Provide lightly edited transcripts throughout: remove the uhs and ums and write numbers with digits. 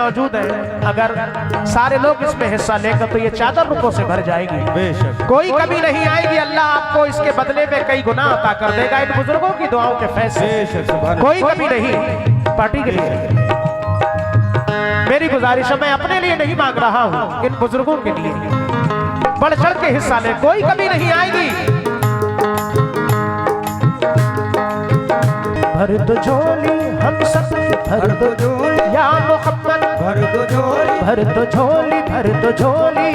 मौजूद है, अगर सारे लोग इसमें हिस्सा लेकर तो ये चादर रुपयों से भर जाएगी, बेशक कोई कमी नहीं आएगी। अल्लाह आपको इसके बदले में कई गुना अता कर देगा इन बुजुर्गों की दुआओं के फैसले, कोई कमी नहीं। पार्टी के लिए मेरी गुजारिश है, मैं अपने लिए नहीं मांग रहा हूँ, इन बुजुर्गों के लिए बढ़ चढ़ के हिस्सा ले, कोई कमी नहीं आएगी। भर दो झोली हम सब, भर दो झोली या मोहम्मद, भर दो झोली, भर दो झोली, भर दो झोली।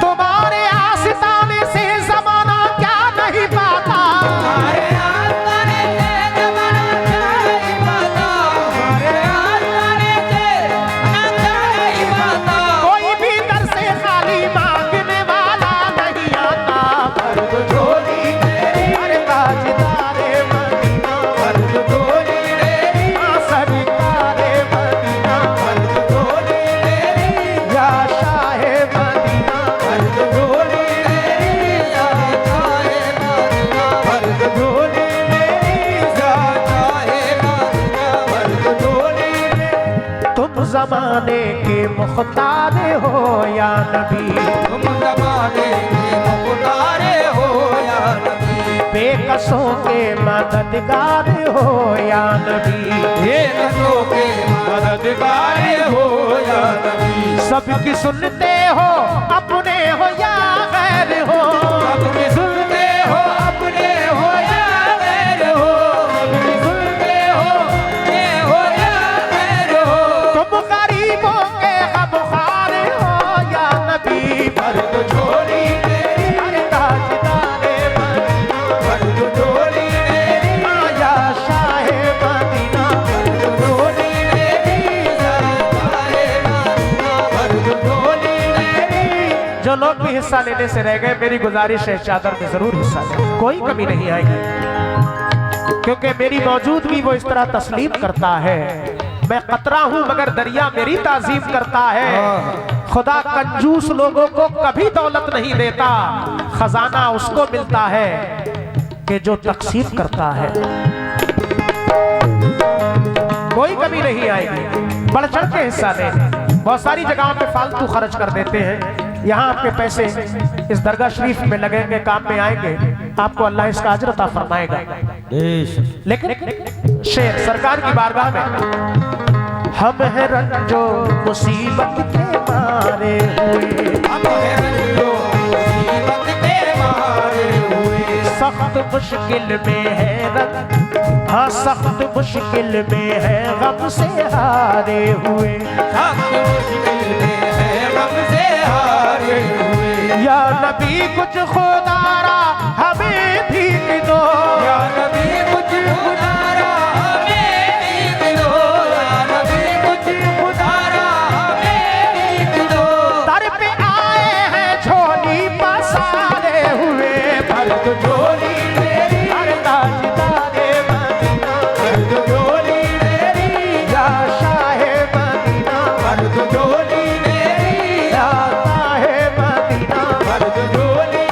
तुम्हारे आस्ताने से ज़माना क्या नहीं पाता, तुम्हारे आस्ताने से ज़माना क्या नहीं पाता, तुम्हारे आस्ताने से ज़माना क्या नहीं पाता। कोई भी दर से खाली मांगने वाला नहीं आता। भर दो झोली अरे ताजदारे मदीना, भर दो झोली सरकारे मदीना, भर दो झोली या शाहे मदीना, भर दो झोली या शाहे मदीना, भर दो झोली या शाहे मदीना, भर दो झोली। तुम ज़माने के मुख्तार हो या नबी, तुम ज़माने के मुख्तार हो या नबी, बेकसों के मददगार हो या नबी, बेकसों के मददगार हो या नबी। सबकी सुनते हो अपने हो या गैर हो, सबकी सुनते हो अपने हो या गैर हो, सबकी सुनते हो ये हो या गैर हो। तुम गरीबों के गमखार हो या नबी, भर दो झोली अरे ताजदारे मदीना, भर दो झोली या शाहे मदीना, भर दो झोली या शाहे मदीना, भर दो झोली। जो लोग भी हिस्सा लेने से रह गए, मेरी गुजारिश है चादर में जरूर हिस्सा लें, कोई कमी नहीं आएगी, क्योंकि मेरी मौजूदगी वो इस तरह तस्लीम करता है। मैं कतरा हूं मगर दरिया मेरी ताजीम करता है। खुदा कंजूस लोगों को कभी दौलत नहीं देता, खजाना उसको मिलता है कि जो तकसीम करता है। कोई कमी नहीं आएगी, बढ़ चढ़ के हिस्सा लें। बहुत सारी जगहों पे फालतू खर्च कर देते हैं, यहाँ आपके पैसे इस दरगाह शरीफ में लगेंगे, काम में आएंगे, आपको अल्लाह इसका अजर अता फरमाएगा। लेकिन शेर सरकार की बारगाह में हम हैं रंजो मुसीबत के मारे हुए, हम हैं रंजो मुसीबत के मारे हुए, सख्त मुश्किल में है रंग, हाँ सख्त मुश्किल में है गम से हारे हुए, सख्त मुश्किल में है गम से हारे हुए। या नबी कुछ खुदारा हमें भीख दो, या नबी कुछ खुदारा हमें भीख दो, या नबी कुछ खुदारा हमें भीख दो। दर पे आए हैं झोली पसारे हुए, भर दो झोली अरे ताजदारे मदीना, भर दो झोली या शाहे मदीना, भर दो झोली या शाहे मदीना, भर दो झोली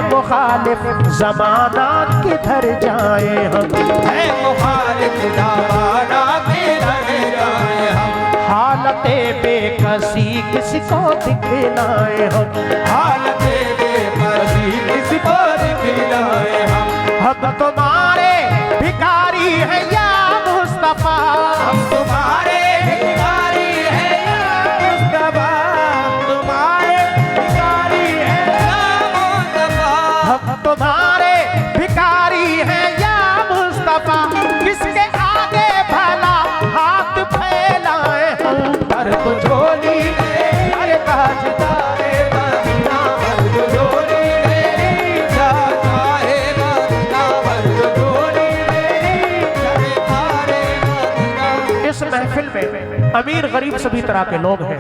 मुखालिफ ज़माना किधर जाए हम, है मुखालिफ ज़माना किधर जाए हम। हालते बेकसी किसको दिखलाए हम, हालते बेकसी किसको दिखलाए हम तुम्हारे भिखारी हैं या मुस्तफा, हम तुम्हारे भिखारी हैं या मुस्तफा, तुम्हारे भिखारी हैं या मुस्तफा, हम तुम्हारे भिखारी हैं या मुस्तफा। किसके आगे भला हाथ फैलाए हम, भर दो झोली अरे ताजदारे मदीना, भर दो झोली या शाहे मदीना, भर दो झोली या शाहे मदीना। इस महफिल में अमीर गरीब सभी तरह के लोग हैं।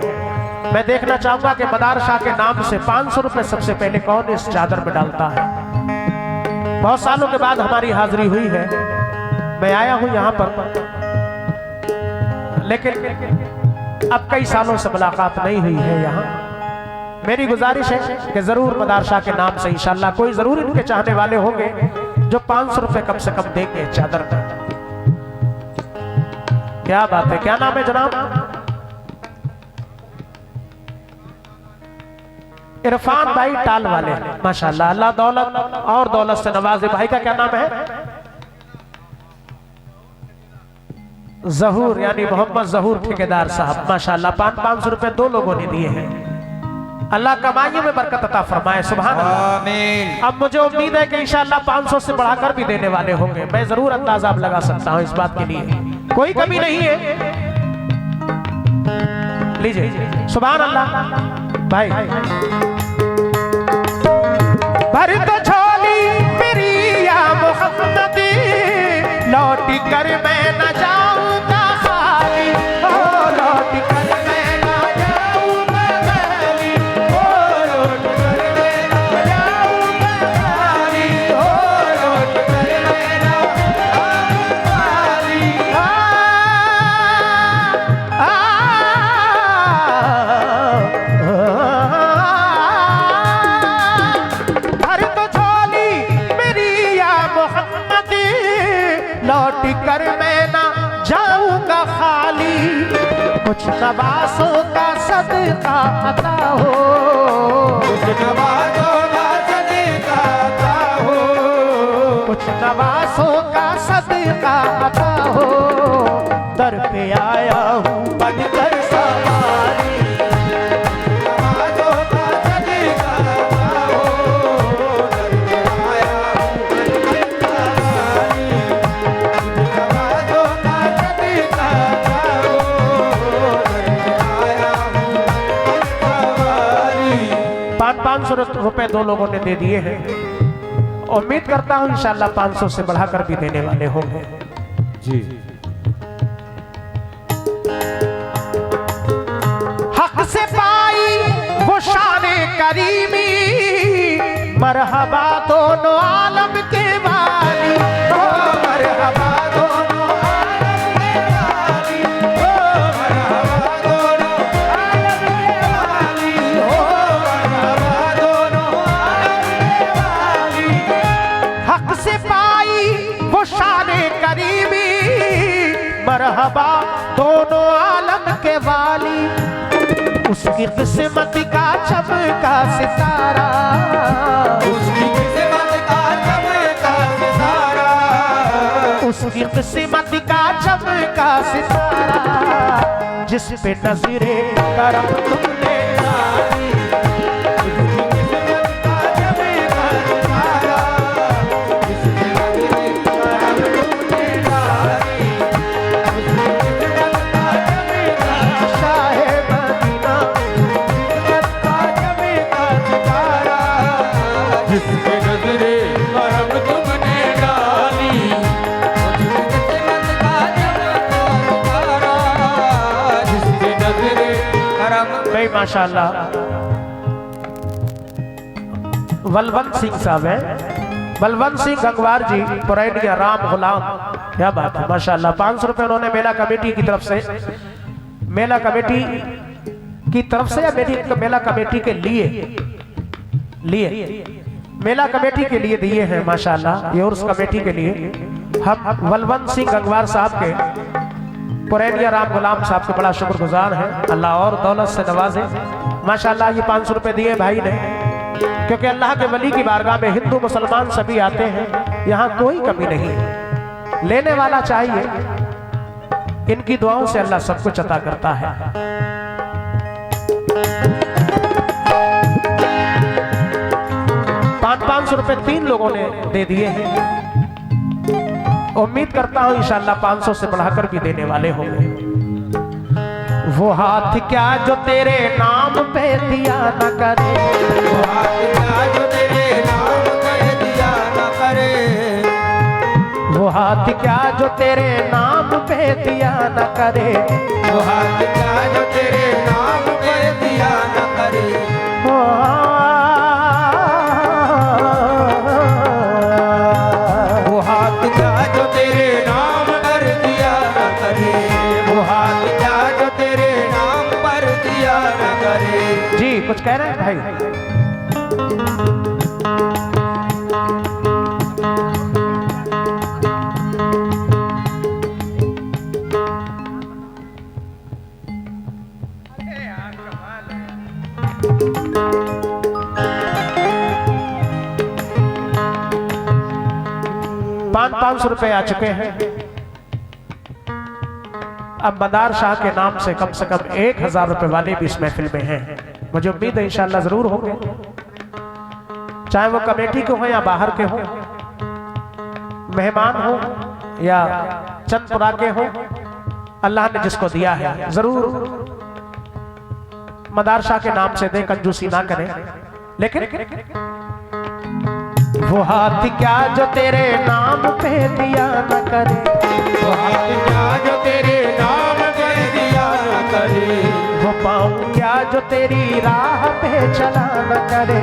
मैं देखना चाहूंगा कि मदार शाह के नाम से 500 रुपए सबसे पहले कौन इस चादर में डालता है। बहुत सालों के बाद हमारी हाजिरी हुई है, मैं आया हूं यहां पर लेकिन अब कई सालों से मुलाकात नहीं हुई है यहाँ। मेरी गुजारिश है कि जरूर मदार शाह के नाम से इंशाल्लाह कोई जरूर इनके चाहने वाले होंगे जो 500 रुपए कम से कम देंगे चादर का। क्या बात है, क्या नाम है जनाब? इरफान भाई टाल वाले, माशाल्लाह, अल्लाह दौलत और दौलत से नवाजे। भाई का क्या नाम है? जहूर, यानी मोहम्मद जहूर ठेकेदार साहब, माशाल्लाह। 500 रुपए 2 लोगों ने दिए हैं। अल्लाह कमाइयों में बरकत अता फरमाए, सुभान अल्लाह। अब मुझे उम्मीद है कि इंशाल्लाह 500 से बढ़ाकर भी देने वाले होंगे। मैं जरूर अंदाजा लगा सकता हूं इस बात के लिए, कोई कमी नहीं है। लीजिए, सुभान अल्लाह। भाई भर तो झोली मेरी या मोहम्मदी, लौट कर मैं न जाऊंगा खाली, लौट कर मैं न जाऊंगा खाली, लौट कर मैं न जाऊंगा खाली, लौट कर मैं न जाऊंगा खाली। भर तो झोली मेरी या मोहम्मदी, लौट कर मैं ना जाऊंगा खाली, कुछ नवासों का सदका अता हो, कुछ नवासों का सदका अता हो, कुछ नवासों का सदका अता हो। दर पे आया हूँ बनकर सवारी, नवासों का सदका अता हो, दर पे आया हूँ बनकर सवारी, नवासों का सदका अता हो, दर पे आया हूँ बनकर सवारी। 500 रुपए 2 लोगों ने दे दिए हैं। उम्मीद करता हूं इंशाल्लाह 500 से बढ़ाकर भी देने वाले होंगे जी। हक से पाई वो शाने करीमी, मरहबा दोनों आलम के वाली, ओ मरहबा दोनों आलम के वाली, ओ मरहबा दोनों आलम के वाली, ओ मरहबा दोनों आलम के वाली। हक से पाई वो शाने करीमी, मरहबा दोनों आलम के वाली, उसकी किस्मत का चमका सितारा, उसकी किस्मत का चमका सितारा, उसकी किस्मत का चमका सितारा, जिस पे नजरे करम तुमने डाली, उसकी किस्मत का चमका सितारा, जिस पे नजरे करम तुमने डाली, उसकी किस्मत का चमका शाहे मदीना, किस्मत का चमका सितारा, जिस पे नजरे करम तुमने डाली, उसकी किस्मत का चमका सितारा, जिस पे नजरे करम। भाई माशाल्लाह, बलवंत सिंह साहब है, बलवंत सिंह गंगवार जी, पुरैनिया राम गुलाम, क्या बात है माशाल्लाह। 500 रुपए उन्होंने मेला कमेटी की तरफ से, मेला कमेटी की तरफ से या मेला कमेटी के लिए मेला कमेटी के लिए दिए हैं माशाल्लाह। ये उर्स कमेटी के लिए हम बलवंत सिंह गंगवार साहब के, पुरैनिया राम गुलाम साहब के बड़ा शुक्रगुजार हैं। अल्लाह और दौलत से नवाजे माशाल्लाह। ये 500 रुपए दिए भाई ने, क्योंकि अल्लाह के वली की बारगाह में हिंदू मुसलमान सभी आते हैं, यहाँ कोई कमी नहीं। लेने वाला चाहिए, इनकी दुआओं से अल्लाह सब कुछ अता करता है। 500 रुपए 3 लोगों ने दे दिए हैं। उम्मीद करता हूं इंशाअल्लाह 500 से बढ़ाकर भी देने वाले होंगे। वो हाथ क्या जो तेरे नाम पे दिया न करे, वो हाथ क्या जो तेरे नाम पे दिया न करे, वो हाथ क्या जो तेरे नाम पे दिया न करे, वो हाथ क्या जो तेरे नाम पे दिया न करे, वो हाथ क्या जो तेरे नाम कर दिया न करे, वो हाथ कुछ कह रहे हैं भाई? ₹500 रुपए आ चुके हैं। अब मदार शाह के नाम से कम 1000 रुपए वाले भी इस महफिल में हैं। मुझे उम्मीद है इंशाल्लाह जरूर होंगे, चाहे वो कमेटी के हो या बाहर के हो, मेहमान हो या चंदपुरा के हो। अल्लाह ने जिसको दिया है जरूर मदार शाह के नाम से दे, कंजूसी ना करें। लेकिन वो हाथ क्या जो तेरे नाम पे दिया न करे, वो हाथ क्या जो तेरे नाम पे दिया न करे, वो पाँव क्या जो तेरी राह पे चला न करे,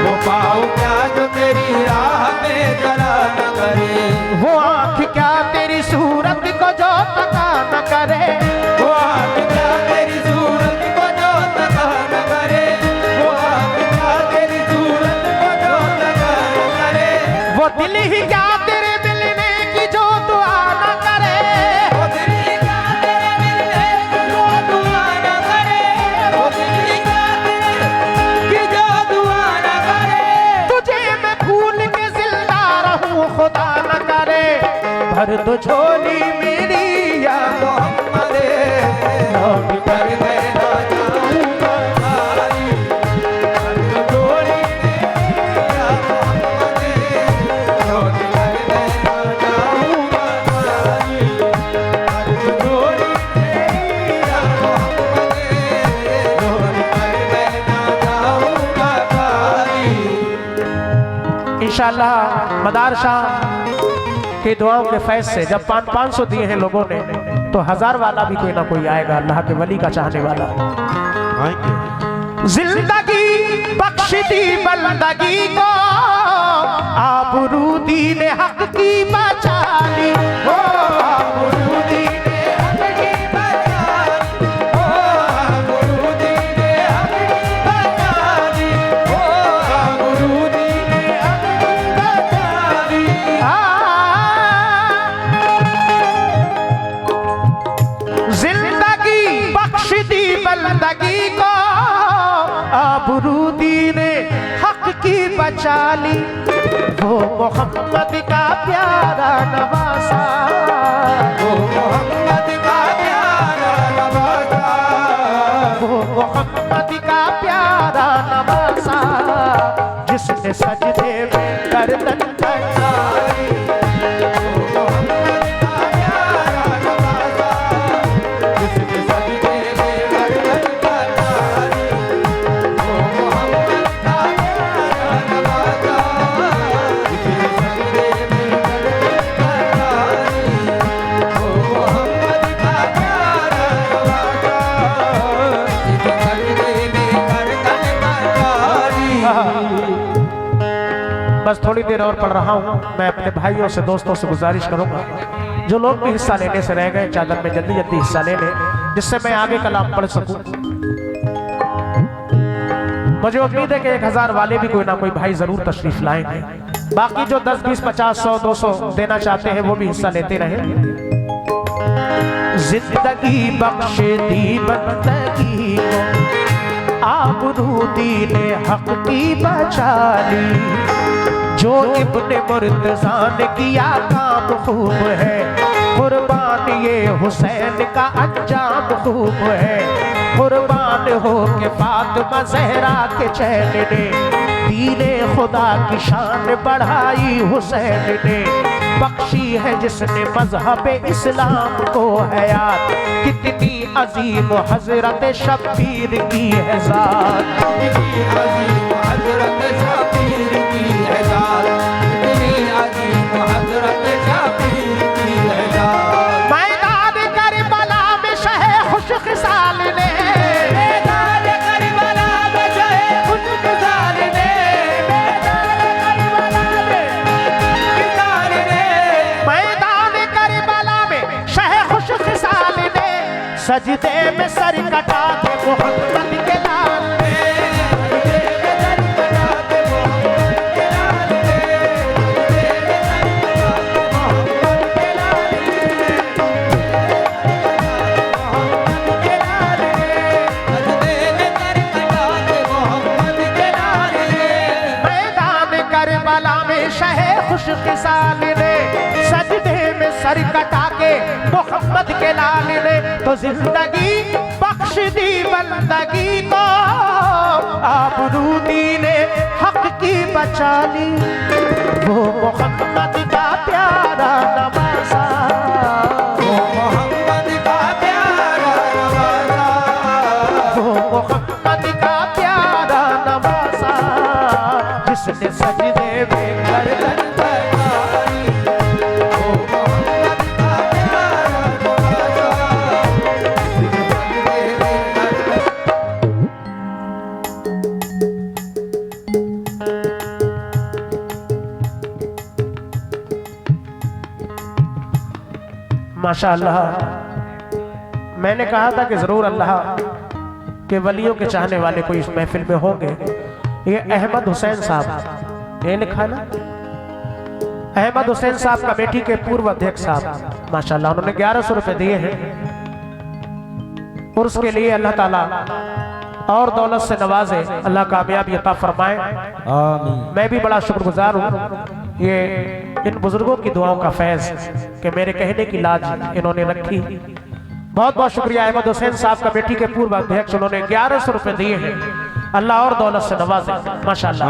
वो पाँव क्या जो तेरी राह पे चला न करे, वो आँख क्या तेरी सूरत को जो तका न करे, वो आँख क्या तेरी सूरत को जो तका न करे, वो आँख क्या तेरी सूरत को जो तका न करे, वो दिल ही क्या तेरे मिलने की जो दुआ न करे, वो दिल ही क्या तेरे मिलने की जो दुआ न करे, वो दिल ही क्या तेरे की जो दुआ न करे, तुझे मैं भूल के जिंदा रहूं खुदा न करे। भर दो झोली मेरी या मोहम्मद लौट कर मैं ना जाऊंगा खाली, हर डोरी मेरा मोहम्मद लौट कर मैं ना जाऊंगा खाली, हर डोरी मेरा मोहम्मद लौट कर मैं ना जाऊंगा खाली। इंशाल्लाह मदार शाह की दुआओं के फैज से जब 500 दिए हैं लोगों ने, तो 1000 वाला भी कोई ना कोई आएगा, अल्लाह के वली का चाहने वाला। जिंदगी बख्श दी बंदगी को, आबरू दीन हक की बचा ली, ओ आबरू दीन हक की बचा ली, ओ आबरू दीन हक की बचा ली, ओ आबरू दीन हक की बचा ली। जिंदगी बख्श दी बंदगी को, आबरू दीन हक की बचा ली, वो मोहम्मद का प्यारा नवासा, वो मोहम्मद का प्यारा नवासा, वो मोहम्मद का प्यारा नवासा, जिसने सजदे में गर्दन कटाई, वो मोहम्मद का प्यारा नवासा, जिसने सजदे में गर्दन कटाई, वो मोहम्मद का प्यारा नवासा, जिसने सजदे में गर्दन कटाई, वो मोहम्मद का प्यारा नवासा, जिसने सजदे में गर्दन कटाई। बस थोड़ी देर और पढ़ रहा हूँ। मैं अपने भाइयों से दोस्तों से गुजारिश करूंगा, जो लोग भी हिस्सा लेने से रह गए चादर में जल्दी जल्दी हिस्सा ले लें, जिससे मैं आगे कलाम पढ़ सकूं। मुझे उम्मीद है कि 1000 वाले भी कोई ना कोई भाई जरूर तशरीफ लाएंगे। बाकी जो 10, 20, 50, 100, 200 देना चाहते हैं वो भी हिस्सा लेते रहे। जिंदगी बख्श दी बंदगी को, आबरू दीन हक की बचा ली, जो इब्ने मुर्तज़ा ने किया काम खूब है, कुर्बान ये हुसैन का अंजाम खूब है, कुर्बान हो के फातिमा ज़हरा के चैन ने, दीने खुदा की शान बढ़ाई हुसैन ने, बख्शी है जिसने मज़हब इस्लाम को हयात, कितनी अजीम हजरत शब्बीर की है ज़ात, कितनी अजीम हजरत शब्बीर की है ज़ात, कितनी अजीम हजरत शब्बीर की है ज़ात। मैदान करबला में शहे खुश खिसाल ने, मैदान करबला में शहे खुश खिसाल ने, मैदान करबला में खिसाल ने, मैदान करबला में शहे खुश खिसाल ने, सजदे में सर कटा के मोहम्मद के लाल ने, शहे खुश किसाल ने सजदे में सर कटा के मोहम्मद के लाल ने तो जिंदगी बख्श दी बंदगी को, आबरूदी ने हक की बचा ली। वो मोहम्मद का प्यारा नवाजा, वो मोहम्मद का प्यारा नवाजा, वो मोहम्मद का प्यारा नवाजा, जिसने सजदे में गर्दन बनाई। वो मोहम्मद का प्यारा नवाजा, माशाअल्लाह। मैंने कहा था कि जरूर अल्लाह के वलियों के चाहने वाले कोई इस महफिल में होंगे। ये अहमद हुसैन साहब, ये लिखा ना, अहमद हुसैन साहब कमेटी के पूर्व अध्यक्ष साहब, माशाअल्लाह उन्होंने 1100 रुपए दिए हैं। और उसके लिए अल्लाह ताला और दौलत से नवाजे, अल्लाह कामयाबी अता फरमाए। आमीन। मैं भी बड़ा शुक्रगुजार हूँ ये इन बुजुर्गों की दुआओं का फैज कि मेरे कहने की लाज इन्होंने रखी। बहुत बहुत शुक्रिया अहमद हुसैन साहब कमेटी के पूर्व अध्यक्ष, उन्होंने 1100 रुपए दिए हैं। अल्लाह और दौलत से नवाजे माशाअल्लाह।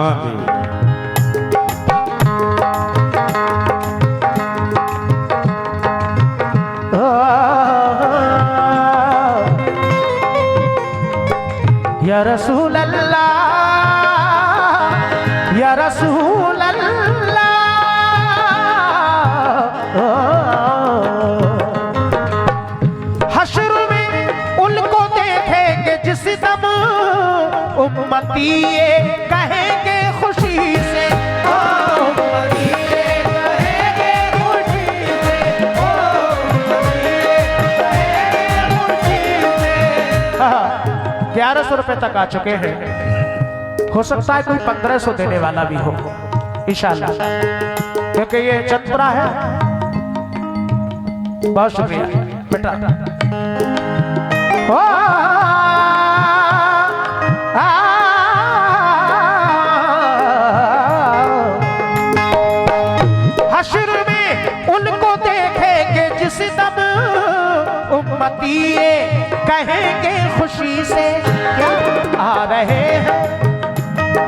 या रसूल अल्लाह, या रसूल अल्लाह, हश्र में उनको देखेंगे जिस दम, उम्मती ये कहेंगे खुशी से, उम्मती ये कहेंगे खुशी से, उम्मती ये कहेंगे खुशी से। 1100 रुपए तक आ चुके हैं। हो सकता है कोई 1500 देने वाला भी हो इंशाल्लाह, क्योंकि ये चंद्रा है। बहुत शुक्रिया बेटा। हश्र में उनको देखेंगे जिस दम, उम्मती ये कहेंगे खुशी से, क्या आ रहे हैं,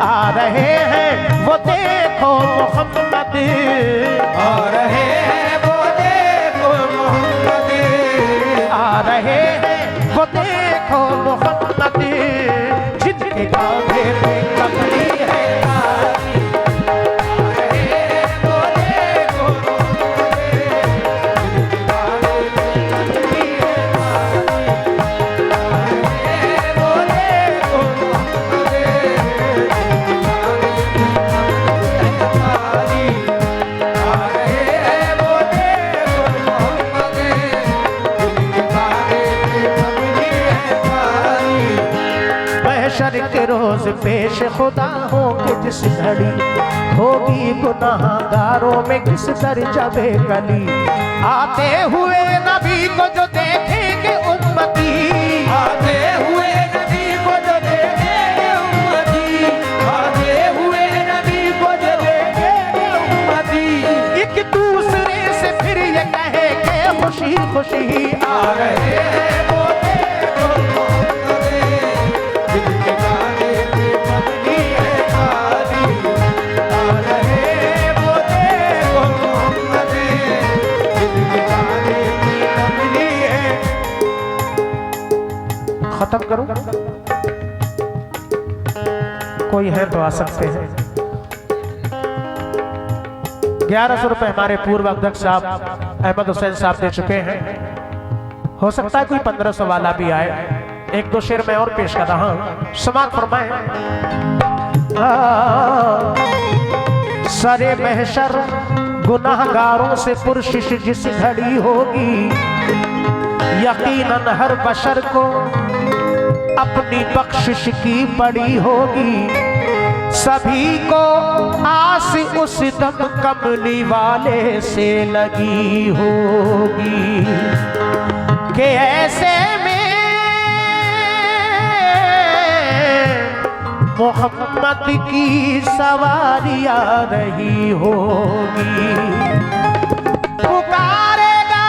आ रहे हैं वो देखो मोहम्मद, आ रहे हैं वो देखो मोहम्मद, आ रहे हैं वो देखो मोहम्मद, जिनके कांधे पे कमली है तारी। आ रहे हैं वो देखो मोहम्मद, जिनके कांधे पे कमली है तारी। आ रहे हैं वो देखो मोहम्मद, जिनके कांधे पे कमली है तारी। आ रहे हैं वो देखो मोहम्मद, जिनके कांधे पे कमली है तारी। महशर के रोज पेश खुदा होंगे जिस घड़ी, होगी गुनाहगारों में किस दर्जा बेकली। आते हुए नबी को जो देखेंगे उम्मती, आते हुए नबी को जो देखेंगे उम्मती, आते हुए नबी को जो देखेंगे उम्मती, एक दूसरे से फिर ये कहेंगे खुशी खुशी आ रहे हैं वो देखो मोहम्मद, जिनके कांधे पे कमली है तारी। आ रहे हैं वो देखो मोहम्मद, जिनके कांधे पे कमली है। खत्म करूं? कोई है तो आ सकते हैं। 1100 रुपए हमारे पूर्व अध्यक्ष साहब अहमद हुसैन साहब दे चुके हैं। हो सकता है कोई 1500 वाला भी आए। एक दो शेर मैं और पेश कर रहा हूं, समाप्त फरमाए। सरे महशर गुनाहगारों से पुरशिश जिस घड़ी होगी, यकीनन हर बशर को अपनी बख्शिश की पड़ी होगी। सभी को आस उस दम कमली वाले से लगी होगी कि ऐसे में मोहम्मद की सवारी आ रही होगी। पुकारेगा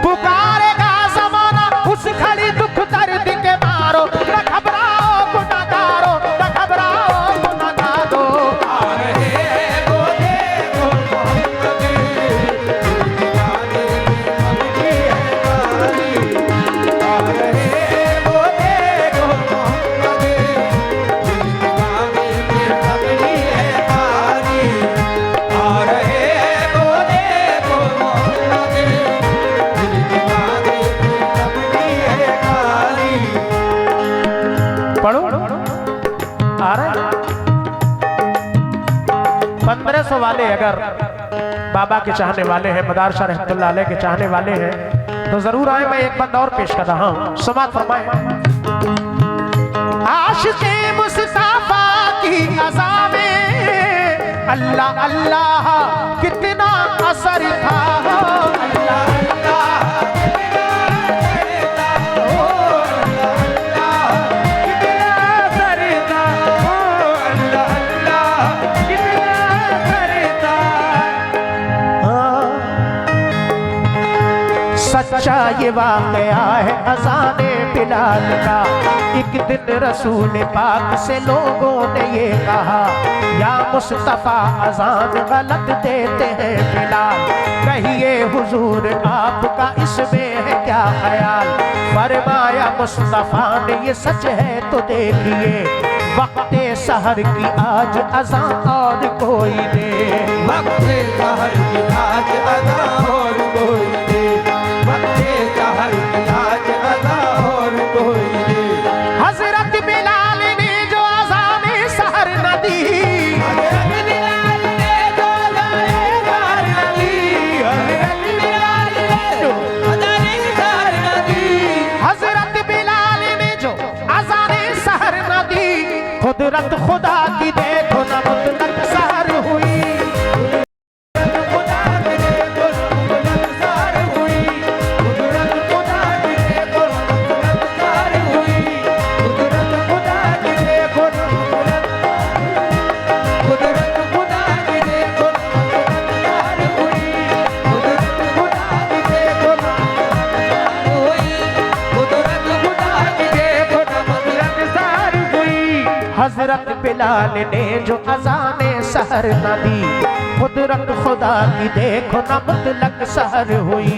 पुकारेगा ज़माना उस खड़ी दुख दर्द के मारो। न घबराओ गुनाहगारो, न घबराओ गुनाहगारो। आ रहे हैं वो देखो मोहम्मद, अपनी है बारी। आ रहे हैं वो देखो मोहम्मद, अपनी है बारी। आ रहे हैं वो देखो मोहम्मद, अपनी है बारी। पढ़ो आ रहा है। 1500 वाले अगर बाबा के चाहने वाले हैं, मदार शाह रहमतुल्लाह अलैह के चाहने वाले हैं तो जरूर आए। मैं एक बंद और पेश कर रहा हूं, समात फरमाए। आशिक़े मुस्तफा की अज़ा में अल्लाह अल्लाह कितना असर था। अल्लाह अल्लाह सच्चा ये वाक़या है अज़ाने बिलाल का। एक दिन रसूल पाक से लोगों ने ये कहा, या मुस्तफ़ा अज़ान गलत देते हैं बिलाल, कहिए हुजूर आपका इसमें है क्या ख्याल। फरमाया मुस्तफ़ा ने ये सच है तो देखिए, वक्ते सहर की आज अज़ान और कोई दे। वक्ते सहर की आज अज़ान और कोई दे। वक्ते सहर की आज अज़ान और कोई दे। हज़रत बिलाल ने जो अज़ाने सहर न दी, हज़रत बिलाल ने जो अज़ाने सहर न दी। हज़रत बिलाल ने जो अज़ाने सहर न दी। हज़रत बिलाल ने जो अज़ाने सहर न दी, कुदरत खुदा की देखो न मुतलक सहर हुई। खुदा की देखो मुतलक सहर हुई। कुदरत खुदा की देखो मुतलक सहर हुई। कुदरत खुदा की देखो मुतलक, कुदरत खुदा की देखो मुतलक सहर हुई। कुदरत खुदा की देखो मुतलक सहर हुई। कुदरत खुदा की देखो मुतलक सहर हुई। हज़रत बिलाल ने जो अज़ाने सहर न दी, कुदरत खुदा की देखो न मुतलक सहर हुई।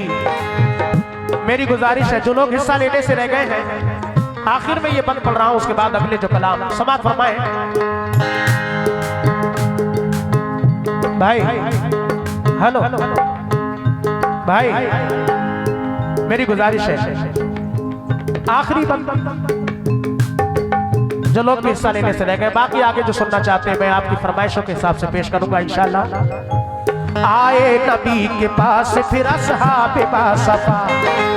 मेरी गुजारिश है, जो लोग हिस्सा लेने से रह गए हैं, आखिर में ये बंद पढ़ रहा हूं, उसके बाद अगले जो कलाम समात फरमाए। भाई हेलो भाई, मेरी गुजारिश है, आखिरी बंद जो लोग भी हिस्सा लेने से रह गए, बाकी आगे जो सुनना चाहते हैं मैं आपकी फरमाइशों के हिसाब से पेश करूंगा इंशाअल्लाह। आए नबी के पास फिर असहाबे बासफा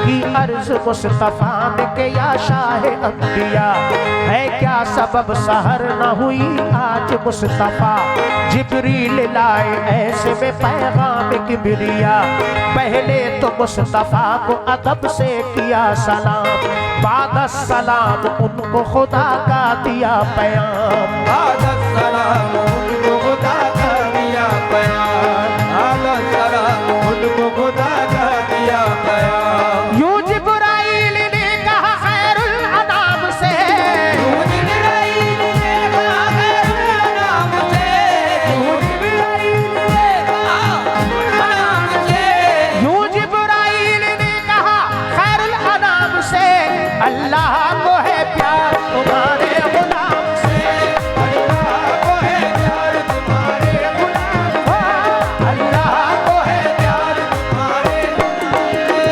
की अर्ज मुस्तफा ने के या शाह अंबिया, है क्या सबब सहर न हुई आज मुस्तफा। जिब्रील लाए ऐसे में पैगाम किबरिया, पहले तो मुस्तफा को अदब से किया सलाम, बाद सलाम उनको खुदा का दिया पैगाम। बाद सलाम उनको खुदा का दिया पैगाम। बाद सलाम उनको खुदा का दिया पैगाम। यूं जिब्राइल ने कहा खैरुल अनाम से, यूं जिब्राइल ने कहा खैरुल अनाम से। यूं जिब्राइल ने कहा खैरुल अनाम से। यूं जिब्राइल ने कहा खैरुल अनाम से, अल्लाह को है प्यार तुम्हारे गुलाम से। अल्लाह को है प्यार तुम्हारे गुलाम से। अल्लाह को है प्यार तुम्हारे गुलाम से।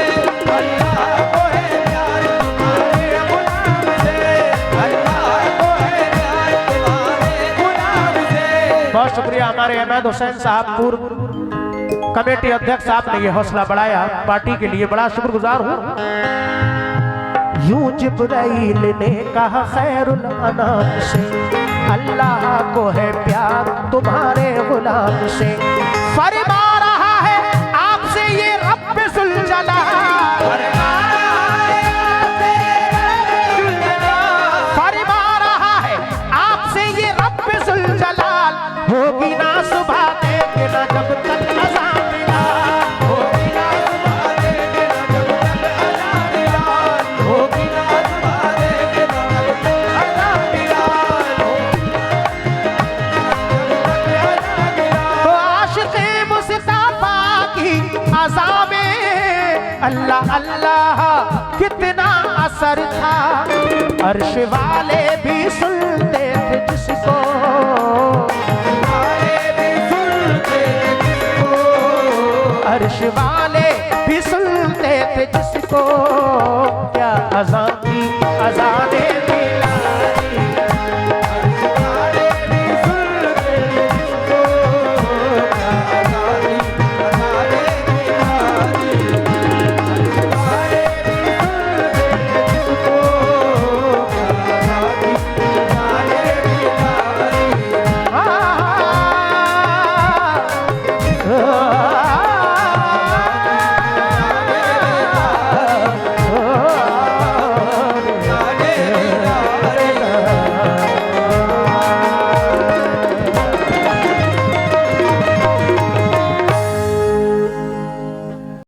अल्लाह को है प्यार तुम्हारे गुलाम से। अल्लाह को है प्यार तुम्हारे गुलाम से। बहुत शुक्रिया हमारे अहमद हुसैन साहब, पूर्व कमेटी अध्यक्ष साहब ने ये हौसला बढ़ाया, पार्टी के लिए बड़ा शुक्रगुजार हूँ। यूं जिब्राइल ने कहा खैरुल अनाम से, अल्लाह को है प्यार तुम्हारे गुलाम से। फरमा रहा है आपसे ये रब्बे ज़ुल जलाल अल्लाह अल्लाह कितना असर था। अर्श वाले भी सुनते थे जिसको, अर्श वाले भी सुनते थे जिसको। क्या अज़ान थी अज़ाने बिलाल,